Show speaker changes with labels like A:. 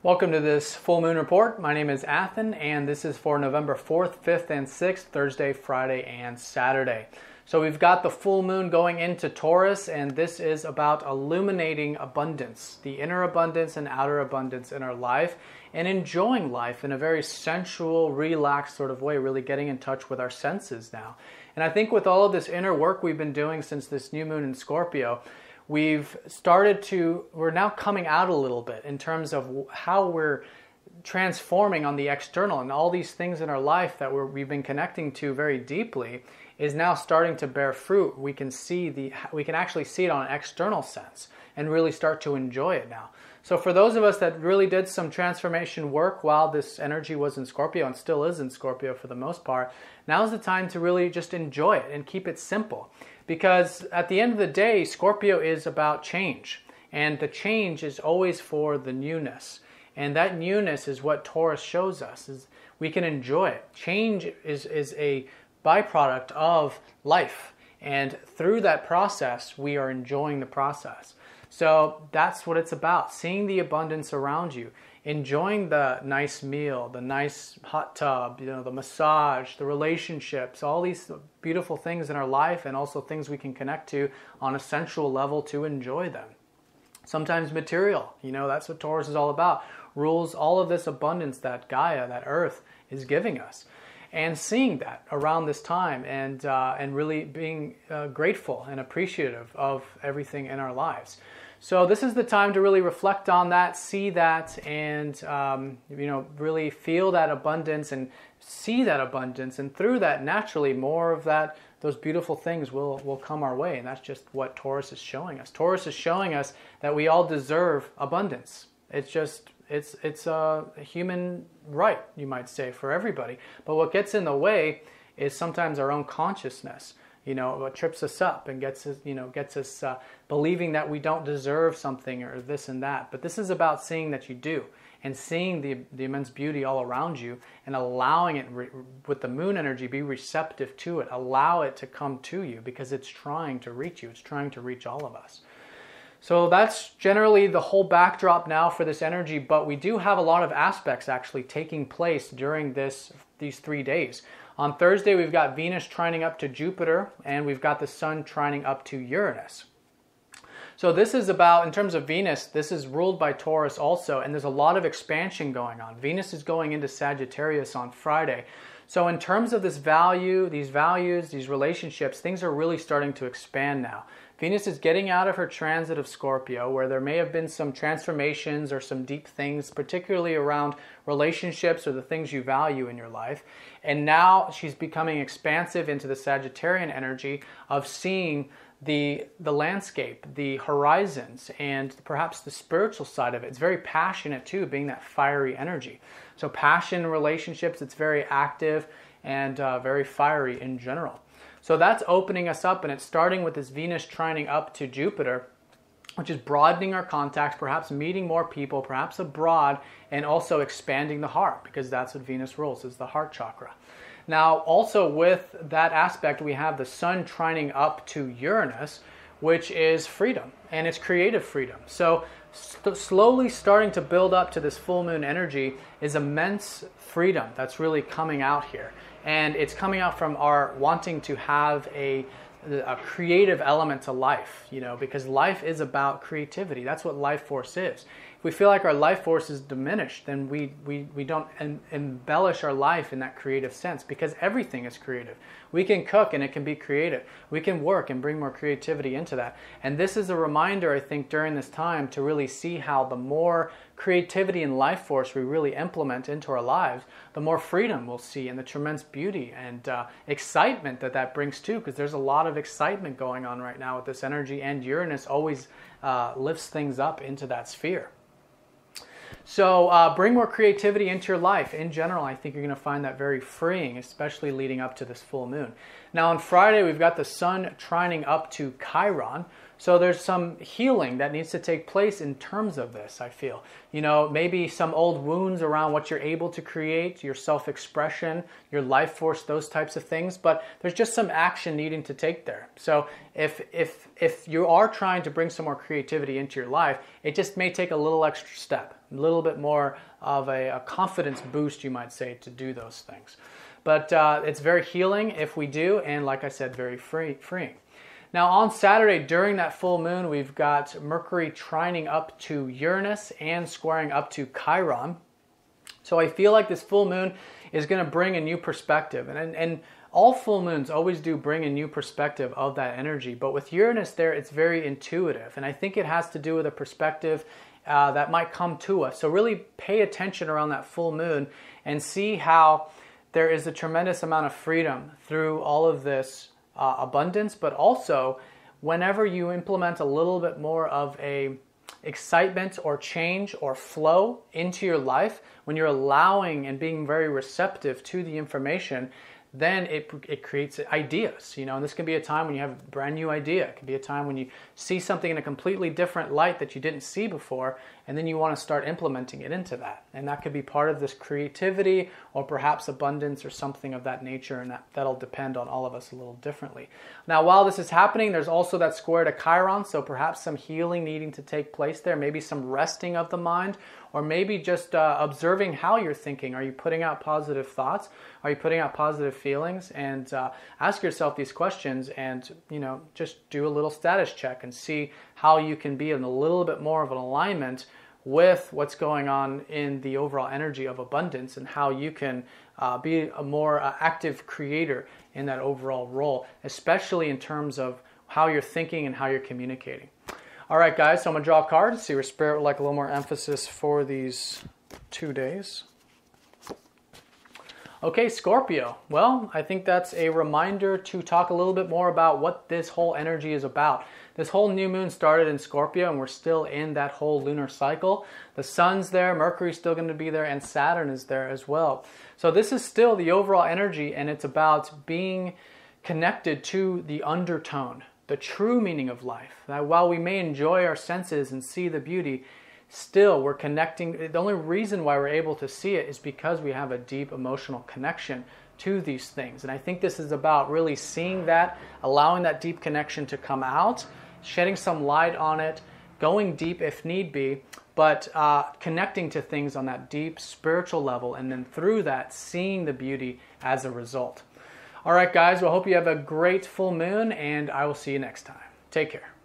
A: Welcome to this full moon report. My name is Athen, and this is for November 4th, 5th, and 6th, Thursday, Friday, and Saturday. So we've got the full moon going into Taurus, and this is about illuminating abundance, the inner abundance and outer abundance in our life, and enjoying life in a very sensual, relaxed sort of way, really getting in touch with our senses now. And I think with all of this inner work we've been doing since this new moon in Scorpio, we're now coming out a little bit in terms of how we're transforming on the external, and all these things in our life that we've been connecting to very deeply is now starting to bear fruit. We can actually see it on an external sense and really start to enjoy it now. So for those of us that really did some transformation work while this energy was in Scorpio, and still is in Scorpio for the most part, now's the time to really just enjoy it and keep it simple. Because at the end of the day, Scorpio is about change. And the change is always for the newness. And that newness is what Taurus shows us, is we can enjoy it. Change is a byproduct of life. And through that process, we are enjoying the process. So that's what it's about, seeing the abundance around you, enjoying the nice meal, the nice hot tub, the massage, the relationships, all these beautiful things in our life, and also things we can connect to on a sensual level to enjoy them. Sometimes material, that's what Taurus is all about, rules all of this abundance that Gaia, that Earth, is giving us. And seeing that around this time and really being grateful and appreciative of everything in our lives. So this is the time to really reflect on that, see that, and really feel that abundance and see that abundance. And through that, naturally, more of those beautiful things will come our way. And that's just what Taurus is showing us. Taurus is showing us that we all deserve abundance. It's a human right, you might say, for everybody. But what gets in the way is sometimes our own consciousness. What trips us up and gets us believing that we don't deserve something or this and that. But this is about seeing that you do, and seeing the immense beauty all around you, and allowing it with the moon energy, be receptive to it. Allow it to come to you, because it's trying to reach you. It's trying to reach all of us. So that's generally the whole backdrop now for this energy, but we do have a lot of aspects actually taking place during these 3 days. On Thursday, we've got Venus trining up to Jupiter, and we've got the Sun trining up to Uranus. So this is about, in terms of Venus, this is ruled by Taurus also, and there's a lot of expansion going on. Venus is going into Sagittarius on Friday. So in terms of these values, these relationships, things are really starting to expand now. Venus is getting out of her transit of Scorpio, where there may have been some transformations or some deep things, particularly around relationships or the things you value in your life. And now she's becoming expansive into the Sagittarian energy of seeing the landscape, the horizons, and perhaps the spiritual side of it. It's very passionate too, being that fiery energy. So passion, relationships, it's very active and very fiery in general. So that's opening us up, and it's starting with this Venus trining up to Jupiter, which is broadening our contacts, perhaps meeting more people, perhaps abroad, and also expanding the heart, because that's what Venus rules, is the heart chakra. Now, also with that aspect, we have the Sun trining up to Uranus, which is freedom, and it's creative freedom. So slowly starting to build up to this full moon energy is immense freedom that's really coming out here. And it's coming out from our wanting to have a creative element to life, because life is about creativity. That's what life force is. If we feel like our life force is diminished, then we don't embellish our life in that creative sense, because everything is creative. We can cook and it can be creative. We can work and bring more creativity into that. And this is a reminder, I think, during this time to really see how the more creativity and life force we really implement into our lives, the more freedom we'll see, and the tremendous beauty and excitement that brings too, because there's a lot of excitement going on right now with this energy, and Uranus always lifts things up into that sphere. So bring more creativity into your life. In general, I think you're going to find that very freeing, especially leading up to this full moon. Now on Friday, we've got the Sun trining up to Chiron. So there's some healing that needs to take place in terms of this, I feel. You know, maybe some old wounds around what you're able to create, your self-expression, your life force, those types of things. But there's just some action needing to take there. So if you are trying to bring some more creativity into your life, it just may take a little extra step, a little bit more of a confidence boost, you might say, to do those things. But it's very healing if we do, and like I said, very freeing. Now on Saturday, during that full moon, we've got Mercury trining up to Uranus and squaring up to Chiron. So I feel like this full moon is going to bring a new perspective. And all full moons always do bring a new perspective of that energy. But with Uranus there, it's very intuitive. And I think it has to do with a perspective that might come to us. So really pay attention around that full moon and see how there is a tremendous amount of freedom through all of this abundance, but also whenever you implement a little bit more of a excitement or change or flow into your life, when you're allowing and being very receptive to the information, then it creates ideas, you know, and this can be a time when you have a brand new idea. It can be a time when you see something in a completely different light that you didn't see before, and then you want to start implementing it into that. And that could be part of this creativity or perhaps abundance or something of that nature, and that'll depend on all of us a little differently. Now, while this is happening, there's also that square to Chiron, so perhaps some healing needing to take place there, maybe some resting of the mind, or maybe just observing how you're thinking. Are you putting out positive thoughts? Are you putting out positive feelings? And ask yourself these questions and, you know, just do a little status check and see how you can be in a little bit more of an alignment with what's going on in the overall energy of abundance and how you can be a more active creator in that overall role, especially in terms of how you're thinking and how you're communicating. All right, guys, so I'm going to draw a card to see where Spirit would like a little more emphasis for these 2 days. Okay, Scorpio. Well, I think that's a reminder to talk a little bit more about what this whole energy is about. This whole new moon started in Scorpio, and we're still in that whole lunar cycle. The sun's there, Mercury's still going to be there, and Saturn is there as well. So this is still the overall energy, and it's about being connected to the undertone, the true meaning of life. That while we may enjoy our senses and see the beauty, still we're connecting. The only reason why we're able to see it is because we have a deep emotional connection to these things. And I think this is about really seeing that, allowing that deep connection to come out, shedding some light on it, going deep if need be, but connecting to things on that deep spiritual level, and then through that seeing the beauty as a result. All right, guys, well, I hope you have a great full moon, and I will see you next time. Take care.